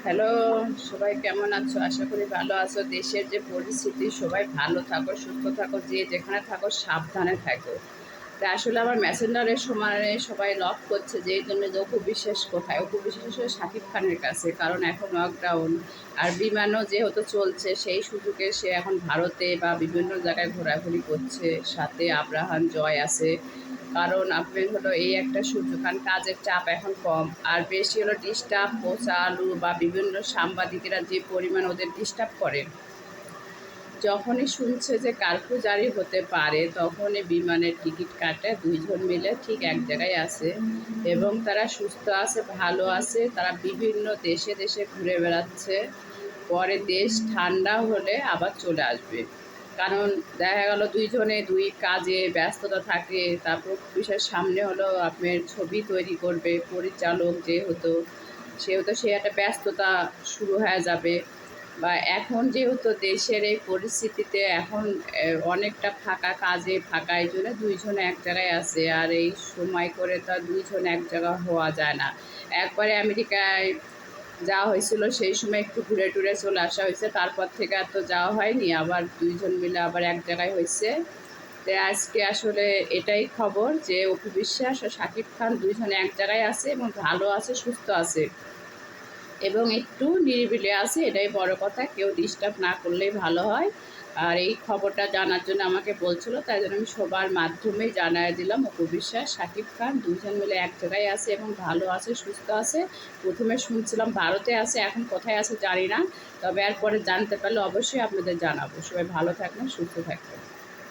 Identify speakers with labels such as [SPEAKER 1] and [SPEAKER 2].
[SPEAKER 1] Hello, সবাই কেমন আছো? আশা করি ভালো আছো। দেশের যে পরিস্থিতি, সবাই ভালো থাকো, সুস্থ থাকো, যে যেখানে থাকো সাবধানে থাকো। তা আসলে আমার মেসেঞ্জারের সময় সবাই লক করছে যে এই জন্য যে অপু বিশ্বাস কোথায়, অপু বিশ্বাস আসলে শাকিব খানের কাছে, কারণ এখন লকডাউন আর বিমানও যেহেতু চলছে সেই সুযোগে সে এখন ভারতে বা বিভিন্ন জায়গায় ঘোরাঘুরি করছে, সাথে আব্রাহাম জয় আছে। কারণ আপনার হলো এই একটা সুযোগ, কারণ কাজের চাপ এখন কম, আর বেশি হলো ডিস্টার্ব পচা আলু বা বিভিন্ন সাংবাদিকেরা যে পরিমাণ ওদের ডিস্টার্ব করে, যখনই শুনছে যে কারফিউ জারি হতে পারে তখনই বিমানের টিকিট কাটে। দুইজন মিলে ঠিক এক জায়গায় আছে এবং তারা সুস্থ আছে, ভালো আছে, তারা বিভিন্ন দেশে দেশে ঘুরে বেড়াচ্ছে। পরে দেশ ঠান্ডা হলে আবার চলে আসবে, কারণ দেখা গেল দুইজনে দুই কাজে ব্যস্ততা থাকে। তারপর পুলিশের সামনে হলো আপনার ছবি তৈরি করবে পরিচালক যেহেতু, সেহেতু সে একটা ব্যস্ততা শুরু হয়ে যাবে। বা এখন যেহেতু দেশের এই পরিস্থিতিতে এখন অনেকটা ফাঁকা, কাজে ফাঁকা, এই জন্য দুইজনে এক জায়গায় আছে। আর এই সময় করে তো আর দুইজন এক জায়গা হওয়া যায় না। একবারে আমেরিকায় যাওয়া হয়েছিল, সেই সময় একটু ঘুরে টুরে চলে আসা হয়েছে, তারপর থেকে আর তো যাওয়া হয়নি। আবার দুইজন মিলে আবার এক জায়গায় হয়েছে। তো আজকে আসলে এটাই খবর যে অপু বিশ্বাস আর শাকিব খান দুইজনে এক জায়গায় আছে এবং ভালো আছে, সুস্থ আছে এবং একটু নিরিবিলি আছে, এটাই বড় কথা। কেউ ডিস্টার্ব না করলেই ভালো হয়। আর এই খবরটা জানার জন্য আমাকে বলছিল, তাই জন্য আমি সবার মাধ্যমেই জানাই দিলাম অপু বিশ্বাস শাকিব খান দুইজন মিলে এক জায়গায় আছে এবং ভালো আছে, সুস্থ আছে। প্রথমে শুনছিলাম ভারতে আছে, এখন কোথায় আছে জানি না, তবে এরপরে জানতে পারলে অবশ্যই আপনাদের জানাবো। সবাই ভালো থাকবেন, সুস্থ থাকবেন।